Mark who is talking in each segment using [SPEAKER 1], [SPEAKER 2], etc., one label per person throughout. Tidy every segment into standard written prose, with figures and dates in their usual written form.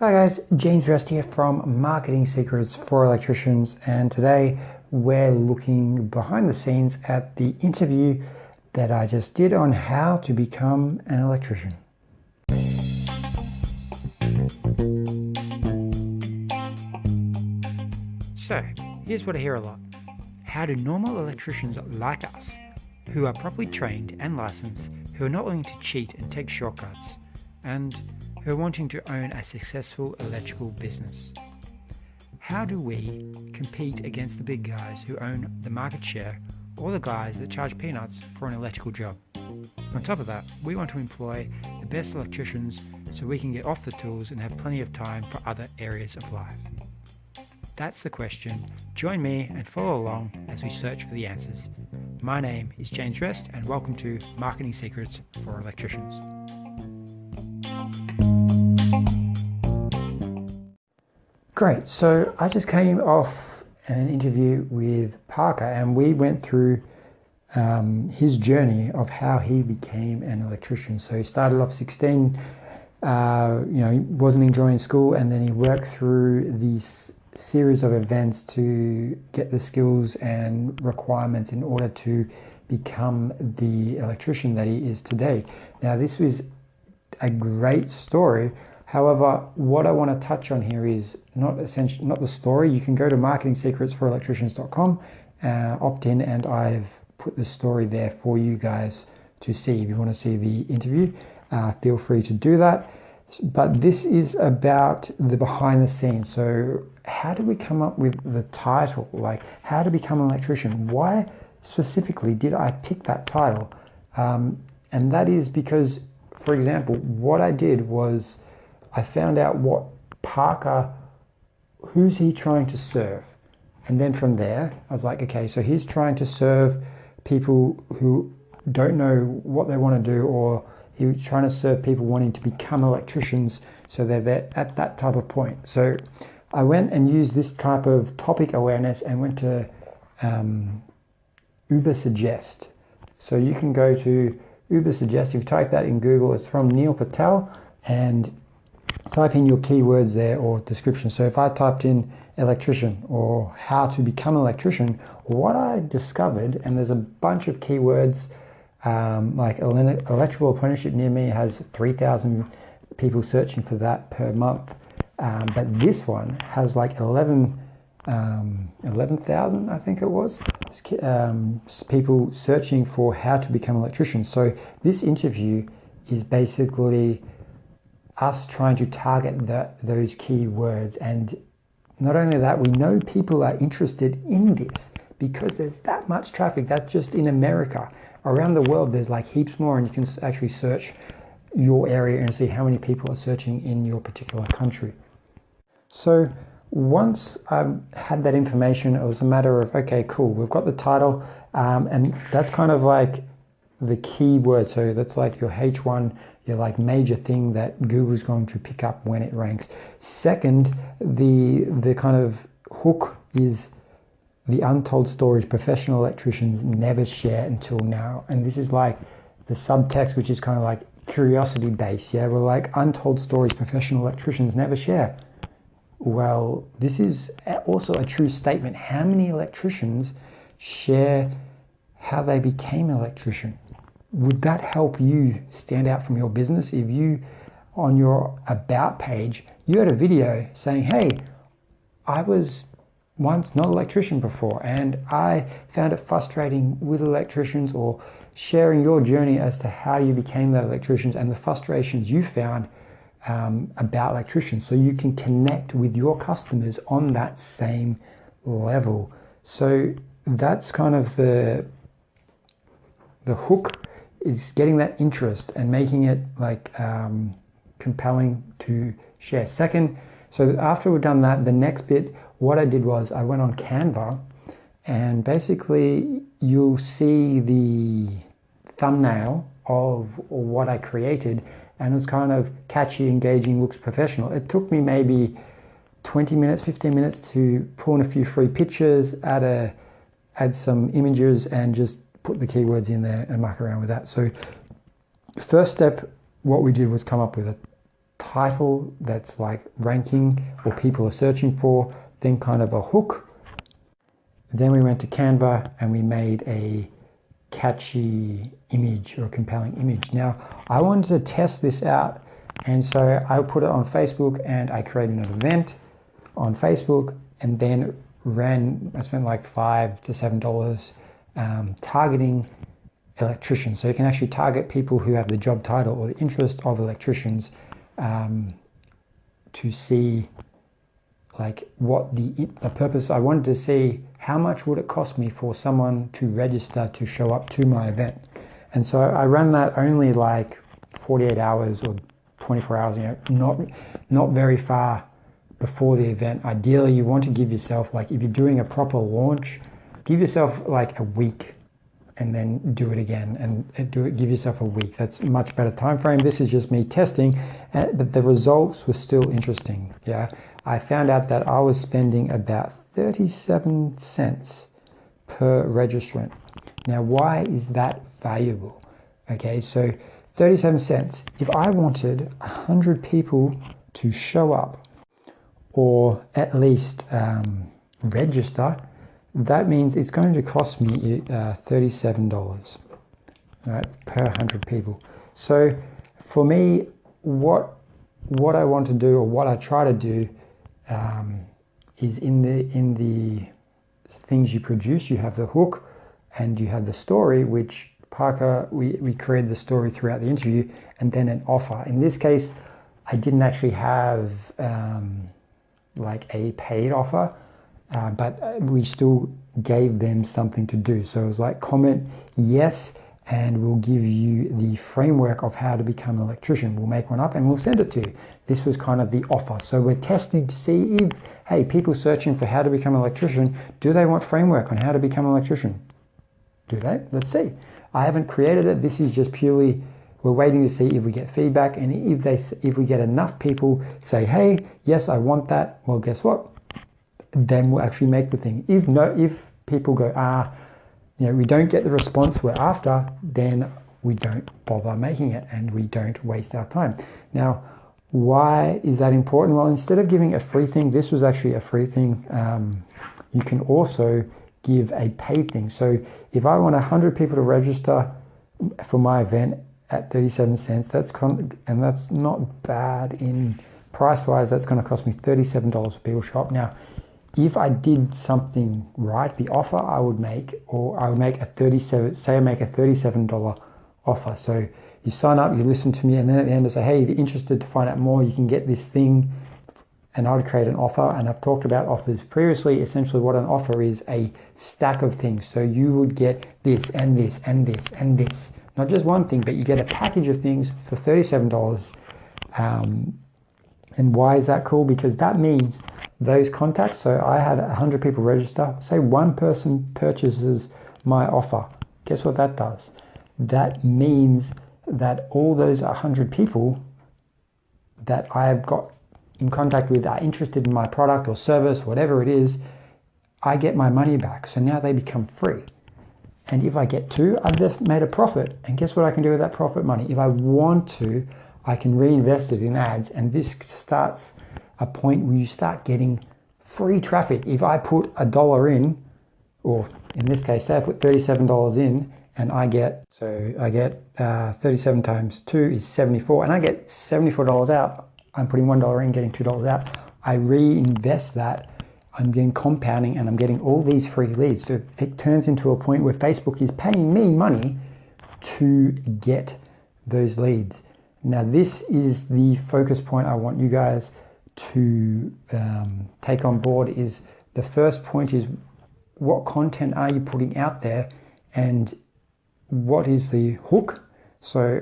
[SPEAKER 1] Hi guys, James Rest here from Marketing Secrets for Electricians, and today we're looking behind the scenes at the interview that I just did on how to become an electrician. So, here's what I hear a lot. How do normal electricians like us, who are properly trained and licensed, who are not willing to cheat and take shortcuts, and who are wanting to own a successful electrical business, how do we compete against the big guys who own the market share, or the guys that charge peanuts for an electrical job? On top of that, we want to employ the best electricians so we can get off the tools and have plenty of time for other areas of life. That's the question. Join me and follow along as we search for the answers. My name is James Rest, and welcome to Marketing Secrets for Electricians. Great, so I just came off an interview with Parker, and we went through his journey of how he became an electrician. So he started off 16, he wasn't enjoying school, and then he worked through these series of events to get the skills and requirements in order to become the electrician that he is today. Now, this was a great story. However, what I want to touch on here is not the story. You can go to marketingsecretsforelectricians.com, opt in, and I've put the story there for you guys to see. If you want to see the interview, feel free to do that. But this is about the behind the scenes. So how do we come up with the title? Like, how to become an electrician? Why specifically did I pick that title? And that is because, for example, what I did was I found out what Parker, who's he trying to serve? And then from there, I was like, okay, so he's trying to serve people who don't know what they want to do, or he was trying to serve people wanting to become electricians, so they're there at that type of point. So I went and used this type of topic awareness and went to Uber Suggest. So you can go to Uber Suggest, you've typed that in Google, it's from Neil Patel, and type in your keywords there or description. So if I typed in electrician or how to become an electrician, what I discovered, and there's a bunch of keywords, like electrical apprenticeship near me has 3,000 people searching for that per month. But this one has like 11,000, I think it was, people searching for how to become an electrician. So this interview is basically us trying to target those keywords. And not only that, we know people are interested in this because there's that much traffic. That's just in America. Around the world, there's like heaps more, and you can actually search your area and see how many people are searching in your particular country. So once I had that information, it was a matter of, okay, cool, we've got the title, and that's kind of like the key word. So that's like your H1, your like major thing that Google's going to pick up when it ranks. Second, the kind of hook is the untold stories professional electricians never share until now. And this is like the subtext, which is kind of like curiosity based. Yeah, we're like untold stories professional electricians never share. Well, this is also a true statement. How many electricians share how they became an electrician? Would that help you stand out from your business? If you, on your about page, you had a video saying, hey, I was once not an electrician before, and I found it frustrating with electricians, or sharing your journey as to how you became that electrician and the frustrations you found about electricians, so you can connect with your customers on that same level. So that's kind of the hook, is getting that interest and making it like compelling to share. Second, so after we've done that, the next bit, what I did was I went on Canva, and basically you'll see the thumbnail of what I created, and it's kind of catchy, engaging, looks professional. It took me maybe 20 minutes, 15 minutes to pull in a few free pictures, add some images, and just put the keywords in there and muck around with that. So first step, what we did was come up with a title that's like ranking or people are searching for, then kind of a hook. Then we went to Canva and we made a catchy image or a compelling image. Now, I wanted to test this out, and so I put it on Facebook and I created an event on Facebook and then I spent like $5 to $7 targeting electricians. So you can actually target people who have the job title or the interest of electricians to see like what the purpose. I wanted to see how much would it cost me for someone to register to show up to my event. And so I ran that only like 48 hours or 24 hours, not very far before the event. Ideally, you want to give yourself, like if you're doing a proper launch, give yourself like a week and then do it again and give yourself a week. That's a much better time frame. This is just me testing, but the results were still interesting. Yeah, I found out that I was spending about 37 cents per registrant. Now, why is that valuable? Okay, so 37 cents. If I wanted 100 people to show up or at least register, that means it's going to cost me $37, right, per 100 people. So for me, what I want to do, or what I try to do, is in the things you produce, you have the hook and you have the story, which Parker, we created the story throughout the interview, and then an offer. In this case, I didn't actually have like a paid offer, but we still gave them something to do. So it was like, comment yes, and we'll give you the framework of how to become an electrician. We'll make one up and we'll send it to you. This was kind of the offer. So we're testing to see if, hey, people searching for how to become an electrician, do they want framework on how to become an electrician? Do they? Let's see. I haven't created it. This is just purely, we're waiting to see if we get feedback, and if we get enough people say, hey, yes, I want that, well, guess what? Then we'll actually make the thing. If people go, we don't get the response we're after, then we don't bother making it and we don't waste our time. Now, why is that important? Well, instead of giving a free thing, this was actually a free thing. You can also give a paid thing. So if I want 100 people to register for my event at 37 cents, that's not bad in price-wise. That's going to cost me $37 for people to show up. Now, if I did something right, the offer I would make a $37 offer. So you sign up, you listen to me, and then at the end I say, hey, if you're interested to find out more, you can get this thing, and I would create an offer. And I've talked about offers previously. Essentially what an offer is, a stack of things. So you would get this and this and this and this, not just one thing, but you get a package of things for $37. And why is that cool? Because that means those contacts, so I had 100 people register, say one person purchases my offer. Guess what that does? That means that all those 100 people that I've got in contact with are interested in my product or service, whatever it is, I get my money back. So now they become free. And if I get two, I've just made a profit. And guess what I can do with that profit money? If I want to, I can reinvest it in ads, and this starts a point where you start getting free traffic. If I put $1 in, or in this case, say I put $37 in, and I get 37 times 2 is 74, and I get $74 out. I'm putting $1 in, getting $2 out. I reinvest that. I'm getting compounding, and I'm getting all these free leads. So it turns into a point where Facebook is paying me money to get those leads. Now, this is the focus point I want you guys to take on board. Is the first point is, what content are you putting out there, and what is the hook? So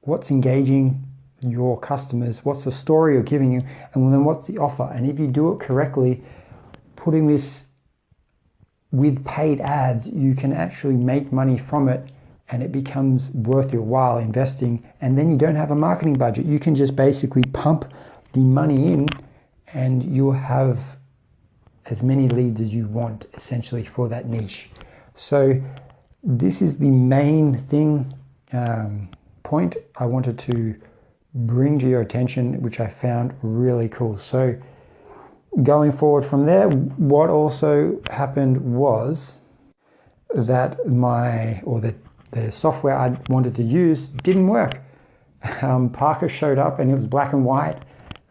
[SPEAKER 1] what's engaging your customers? What's the story you're giving you? And then what's the offer? And if you do it correctly, putting this with paid ads, you can actually make money from it, and it becomes worth your while investing. And then you don't have a marketing budget. You can just basically pump the money in, and you'll have as many leads as you want, essentially, for that niche. So this is the main thing, point I wanted to bring to your attention, which I found really cool. So going forward from there, what also happened was that the software I wanted to use didn't work. Parker showed up and it was black and white.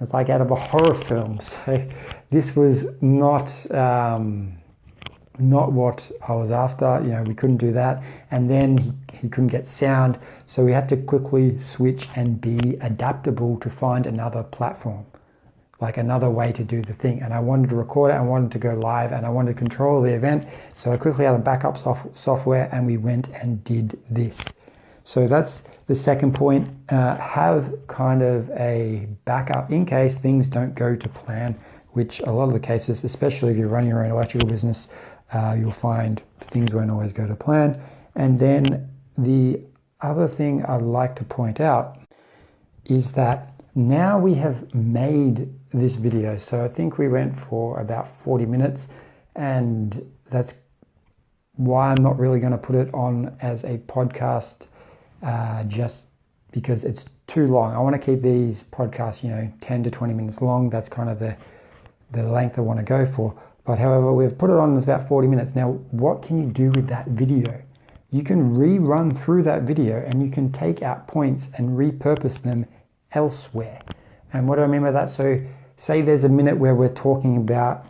[SPEAKER 1] It's like out of a horror film. So this was not what I was after. We couldn't do that. And then he couldn't get sound. So we had to quickly switch and be adaptable to find another platform, like another way to do the thing. And I wanted to record it, I wanted to go live, and I wanted to control the event. So I quickly had a backup software and we went and did this. So that's the second point. Have kind of a backup in case things don't go to plan, which a lot of the cases, especially if you're running your own electrical business, you'll find things won't always go to plan. And then the other thing I'd like to point out is that now we have made this video. So I think we went for about 40 minutes, and that's why I'm not really going to put it on as a podcast, just because it's too long. I want to keep these podcasts, 10 to 20 minutes long. That's kind of the length I want to go for. But however, we've put it on as about 40 minutes. Now, what can you do with that video? You can rerun through that video and you can take out points and repurpose them elsewhere. And what do I mean by that? So say there's a minute where we're talking about,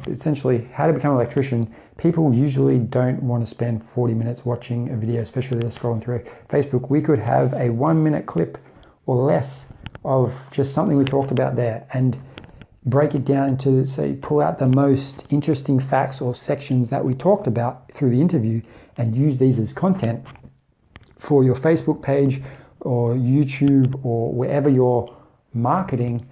[SPEAKER 1] essentially how to become an electrician. People usually don't want to spend 40 minutes watching a video, especially if they're scrolling through Facebook. We could have a 1 minute clip or less of just something we talked about there and break it down into, say, pull out the most interesting facts or sections that we talked about through the interview and use these as content for your Facebook page or YouTube or wherever you're marketing,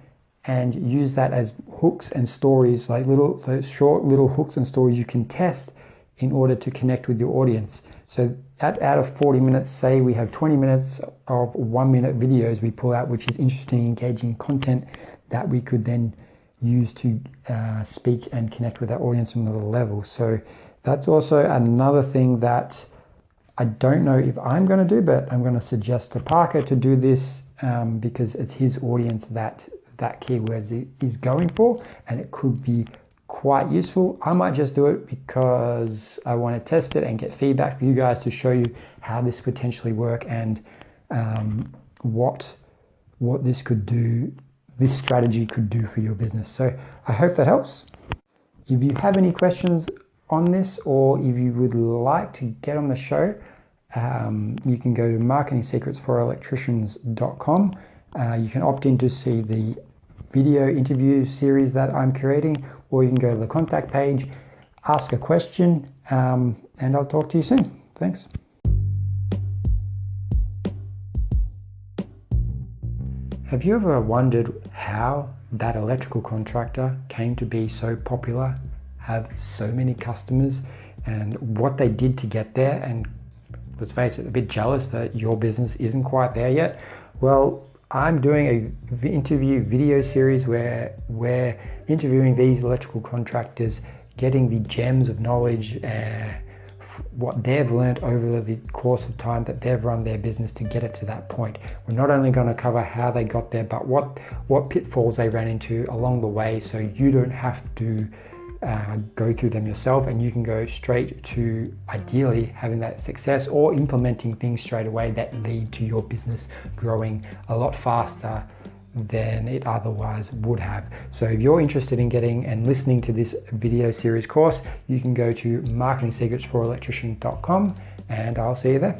[SPEAKER 1] and use that as hooks and stories, like those short little hooks and stories you can test in order to connect with your audience. So out of 40 minutes, say we have 20 minutes of 1 minute videos we pull out, which is interesting, engaging content that we could then use to speak and connect with our audience on another level. So that's also another thing that I don't know if I'm going to do, but I'm going to suggest to Parker to do this because it's his audience that keywords is going for, and it could be quite useful. I might just do it because I want to test it and get feedback for you guys to show you how this potentially work and what this could do, this strategy could do for your business. So I hope that helps. If you have any questions on this, or if you would like to get on the show, you can go to marketingsecretsforelectricians.com. You can opt in to see the video interview series that I'm creating, or you can go to the contact page, ask a question, and I'll talk to you soon. Thanks. Have you ever wondered how that electrical contractor came to be so popular, have so many customers, and what they did to get there? And let's face it, a bit jealous that your business isn't quite there yet. Well, I'm doing a interview video series where we're interviewing these electrical contractors, getting the gems of knowledge, what they've learned over the course of time that they've run their business to get it to that point. We're not only going to cover how they got there, but what pitfalls they ran into along the way, so you don't have to go through them yourself, and you can go straight to ideally having that success or implementing things straight away that lead to your business growing a lot faster than it otherwise would have. So if you're interested in getting and listening to this video series course, you can go to marketingsecretsforelectrician.com, and I'll see you there.